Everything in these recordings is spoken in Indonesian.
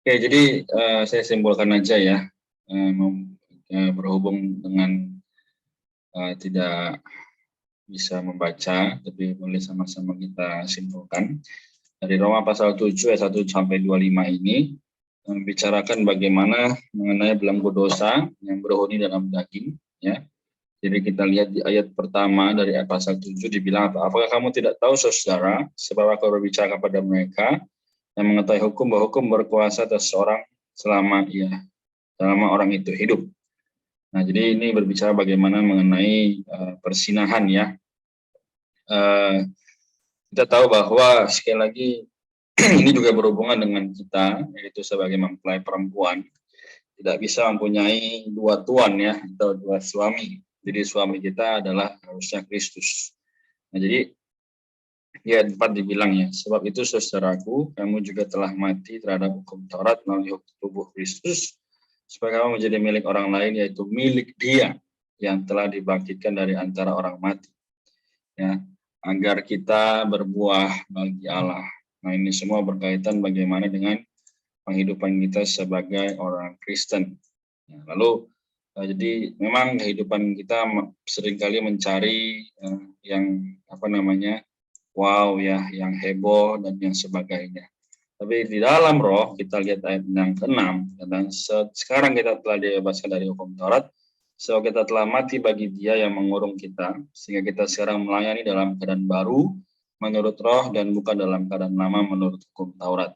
Oke, jadi saya simpulkan aja ya, berhubung dengan tidak bisa membaca, tapi boleh sama-sama kita simpulkan. Dari Roma pasal 7 ayat 1 sampai 25 ini membicarakan bagaimana mengenai belenggu dosa yang berhuni dalam daging, ya. Jadi kita lihat di ayat pertama dari ayat pasal 7 dibilang apa? Apakah kamu tidak tahu, saudara, sebab aku berbicara kepada mereka yang mengetahui hukum, bahwa hukum berkuasa atas seorang selama orang itu hidup. Nah, jadi ini berbicara bagaimana mengenai persinahan ya. Kita tahu bahwa sekali lagi ini juga berhubungan dengan kita, yaitu sebagai mempelai perempuan tidak bisa mempunyai dua tuan ya, atau dua suami. Jadi suami kita adalah harusnya Kristus. Nah, jadi ya tempat dibilang ya, sebab itu saudaraku, kamu juga telah mati terhadap hukum Taurat melalui tubuh Kristus, supaya kamu menjadi milik orang lain, yaitu milik Dia yang telah dibangkitkan dari antara orang mati, ya, agar kita berbuah bagi Allah. Nah, ini semua berkaitan bagaimana dengan penghidupan kita sebagai orang Kristen. Ya, lalu jadi memang kehidupan kita seringkali mencari yang wow ya, yang heboh dan yang sebagainya. Tapi di dalam roh kita lihat ayat yang ke-6, dan sekarang kita telah dibebaskan dari hukum Taurat, so kita telah mati bagi Dia yang mengurung kita, sehingga kita sekarang melayani dalam keadaan baru menurut roh dan bukan dalam keadaan lama menurut hukum Taurat.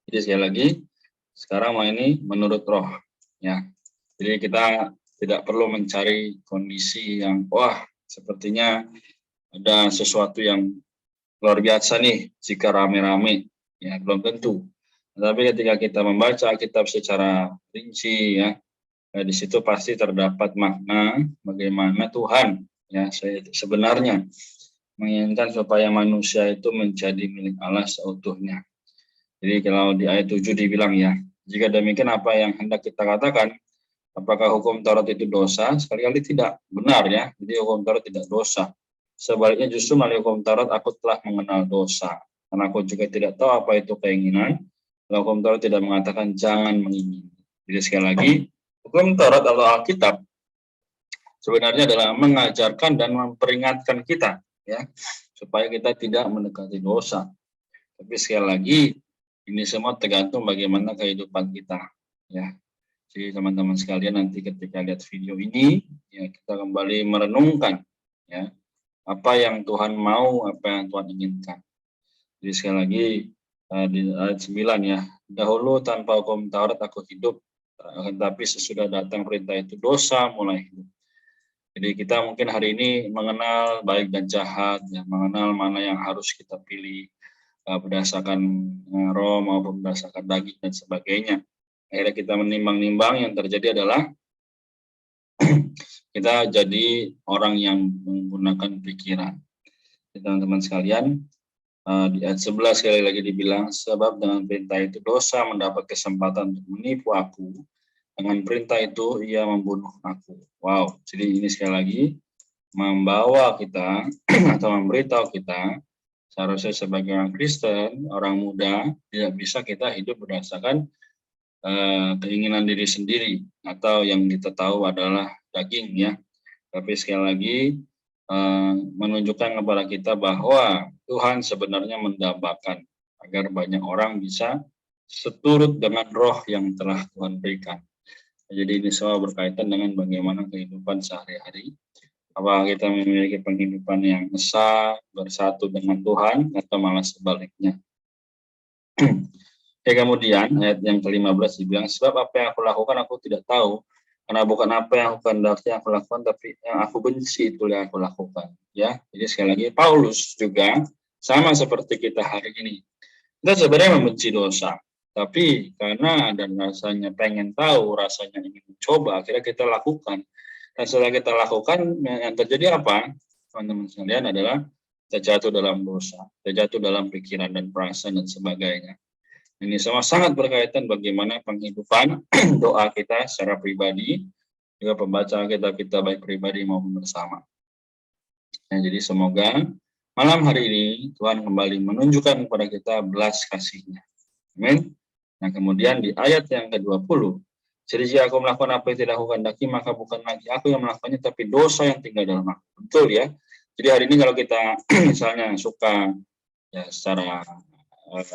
Jadi sekali lagi, sekarang ini menurut roh, ya. Jadi kita tidak perlu mencari kondisi yang wah sepertinya ada sesuatu yang luar biasa nih jika rame-rame, ya belum tentu. Tapi ketika kita membaca Alkitab secara rinci, ya, di situ pasti terdapat makna bagaimana Tuhan, ya, sebenarnya menginginkan supaya manusia itu menjadi milik Allah seutuhnya. Jadi kalau di ayat 7 dibilang ya, jika demikian apa yang hendak kita katakan, apakah hukum Taurat itu dosa? Sekali-kali tidak, benar ya. Jadi hukum Taurat tidak dosa. Sebaliknya justru melalui hukum Taurat aku telah mengenal dosa. Karena aku juga tidak tahu apa itu keinginan. Kalau hukum Taurat tidak mengatakan jangan mengingini. Jadi sekali lagi, hukum Taurat atau Alkitab sebenarnya adalah mengajarkan dan memperingatkan kita, ya, supaya kita tidak mendekati dosa. Tapi sekali lagi, ini semua tergantung bagaimana kehidupan kita, ya. Jadi teman-teman sekalian nanti ketika lihat video ini, ya kita kembali merenungkan, ya, apa yang Tuhan mau, apa yang Tuhan inginkan. Jadi sekali lagi di ayat 9 ya, dahulu tanpa hukum Taurat aku hidup, tapi sesudah datang perintah itu dosa mulai hidup. Jadi kita mungkin hari ini mengenal baik dan jahat, ya, mengenal mana yang harus kita pilih berdasarkan roh maupun berdasarkan daging dan sebagainya. Akhirnya kita menimbang-nimbang, yang terjadi adalah kita jadi orang yang menggunakan pikiran. Teman-teman sekalian, di ayat 11 sekali lagi dibilang, sebab dengan perintah itu dosa mendapat kesempatan untuk menipu aku, dengan perintah itu ia membunuh aku. Wow, jadi ini sekali lagi membawa kita atau memberitahu kita, seharusnya sebagai orang Kristen, orang muda, tidak bisa kita hidup berdasarkan keinginan diri sendiri atau yang kita tahu adalah daging, ya. Tapi sekali lagi menunjukkan kepada kita bahwa Tuhan sebenarnya mendambakan agar banyak orang bisa seturut dengan roh yang telah Tuhan berikan. Jadi ini semua berkaitan dengan bagaimana kehidupan sehari-hari. Apakah kita memiliki penghidupan yang esa, bersatu dengan Tuhan, atau malah sebaliknya. Kemudian ayat yang ke-15 dibilang, sebab apa yang aku lakukan aku tidak tahu, karena bukan apa yang aku kehendaki aku lakukan, tapi yang aku benci itu yang aku lakukan. Ya, jadi sekali lagi Paulus juga sama seperti kita hari ini. Kita sebenarnya membenci dosa, tapi karena ada rasanya pengen tahu, rasanya ingin mencoba, akhirnya kita lakukan. Dan setelah kita lakukan, yang terjadi apa, teman-teman sekalian, adalah kita jatuh dalam dosa, kita jatuh dalam pikiran dan perasaan dan sebagainya. Ini semua sangat berkaitan bagaimana penghidupan doa kita secara pribadi, juga pembacaan kita baik pribadi maupun bersama. Nah, jadi semoga malam hari ini Tuhan kembali menunjukkan kepada kita belas kasih-Nya. Amin. Nah, kemudian di ayat yang ke-20, jadi jika aku melakukan apa yang tidak aku kehendaki, maka bukan lagi aku yang melakukannya, tapi dosa yang tinggal dalam aku. Betul ya. Jadi hari ini kalau kita misalnya suka ya secara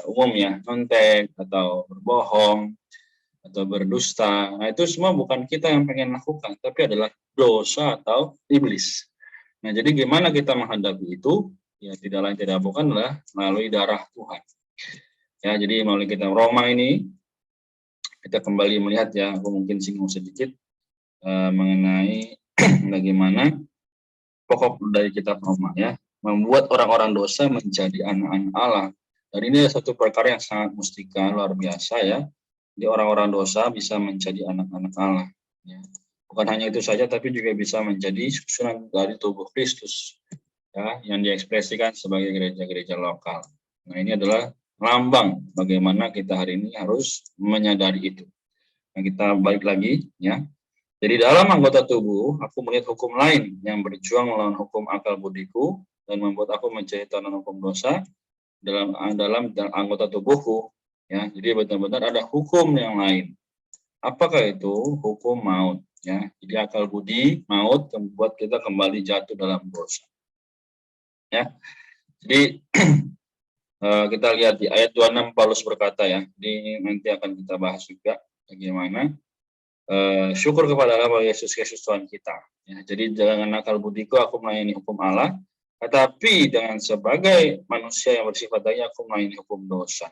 umum ya, nyontek atau berbohong atau berdusta, nah itu semua bukan kita yang pengen lakukan, tapi adalah dosa atau iblis. Nah, jadi gimana kita menghadapi itu? Ya tidak lain tidak bukan adalah melalui darah Tuhan. Ya, jadi melalui kitab Roma ini kita kembali melihat ya, aku mungkin singgung sedikit mengenai bagaimana pokok dari kitab Roma ya, membuat orang-orang dosa menjadi anak-anak Allah. Dan ini satu perkara yang sangat mustika, luar biasa ya. Jadi orang-orang dosa bisa menjadi anak-anak Allah. Ya. Bukan hanya itu saja, tapi juga bisa menjadi susunan dari tubuh Kristus, ya, yang diekspresikan sebagai gereja-gereja lokal. Nah, ini adalah lambang bagaimana kita hari ini harus menyadari itu. Nah, kita balik lagi, ya. Jadi dalam anggota tubuh, aku melihat hukum lain yang berjuang melawan hukum akal budiku dan membuat aku menjadi tahanan hukum dosa dalam anggota tubuhku. Ya, jadi benar-benar ada hukum yang lain. Apakah itu? Hukum maut. Ya, jadi akal budi maut membuat kita kembali jatuh dalam dosa. Ya, jadi kita lihat di ayat 26 Paulus berkata ya, ini nanti akan kita bahas juga bagaimana syukur kepada Allah bahwa Yesus Kristus Tuhan kita. Ya, jadi jangan akal budiku aku melayani hukum Allah, tetapi dengan sebagai manusia yang bersifat daya aku melayani hukum dosa.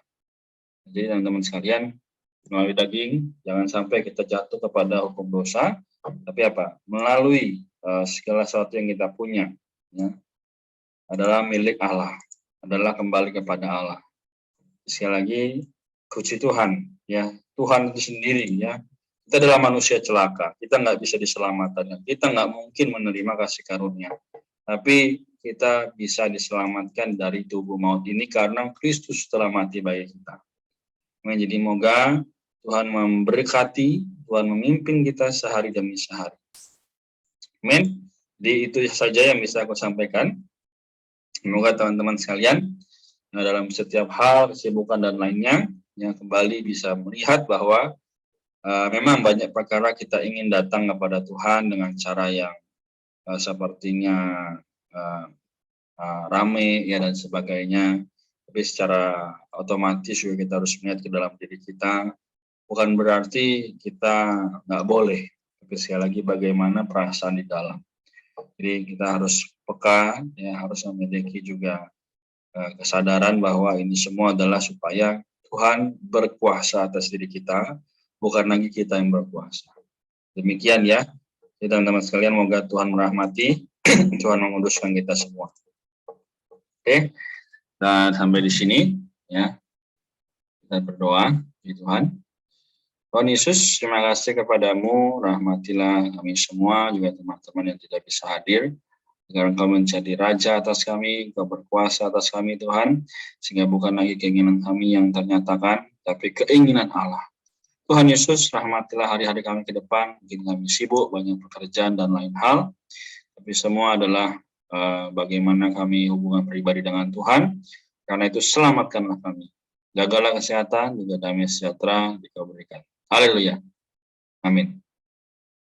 Jadi teman-teman sekalian, melalui daging jangan sampai kita jatuh kepada hukum dosa, tapi apa? Melalui segala sesuatu yang kita punya, ya, adalah milik Allah, adalah kembali kepada Allah. Sekali lagi, puji Tuhan, ya, Tuhan itu sendiri, ya. Kita adalah manusia celaka, kita nggak bisa diselamatkan, kita nggak mungkin menerima kasih karunia. Tapi kita bisa diselamatkan dari tubuh maut ini karena Kristus telah mati bagi kita. Jadi moga Tuhan memberkati, Tuhan memimpin kita sehari demi sehari. Amin. Jadi itu saja yang bisa aku sampaikan. Semoga teman-teman sekalian dalam setiap hal, kesibukan dan lainnya, yang kembali bisa melihat bahwa memang banyak perkara kita ingin datang kepada Tuhan dengan cara yang sepertinya rame ya dan sebagainya. Tapi secara otomatis juga kita harus melihat ke dalam diri kita. Bukan berarti kita nggak boleh, tapi sekali lagi bagaimana perasaan di dalam. Jadi kita harus peka, ya, harus memiliki juga kesadaran bahwa ini semua adalah supaya Tuhan berkuasa atas diri kita, bukan lagi kita yang berkuasa. Demikian ya, teman-teman sekalian, semoga Tuhan merahmati, Tuhan menguduskan kita semua. Oke, dan sampai di sini ya, kita berdoa di Tuhan. Tuhan Yesus, terima kasih kepadamu, rahmatilah kami semua, juga teman-teman yang tidak bisa hadir, agar Engkau menjadi Raja atas kami, Engkau berkuasa atas kami Tuhan, sehingga bukan lagi keinginan kami yang ternyatakan, tapi keinginan Allah. Tuhan Yesus, rahmatilah hari-hari kami ke depan, mungkin kami sibuk, banyak pekerjaan dan lain hal, tapi semua adalah bagaimana kami hubungan pribadi dengan Tuhan, karena itu selamatkanlah kami. Jagalah kesehatan, juga damai sejahtera Dikau berikan. Haleluya. Amin.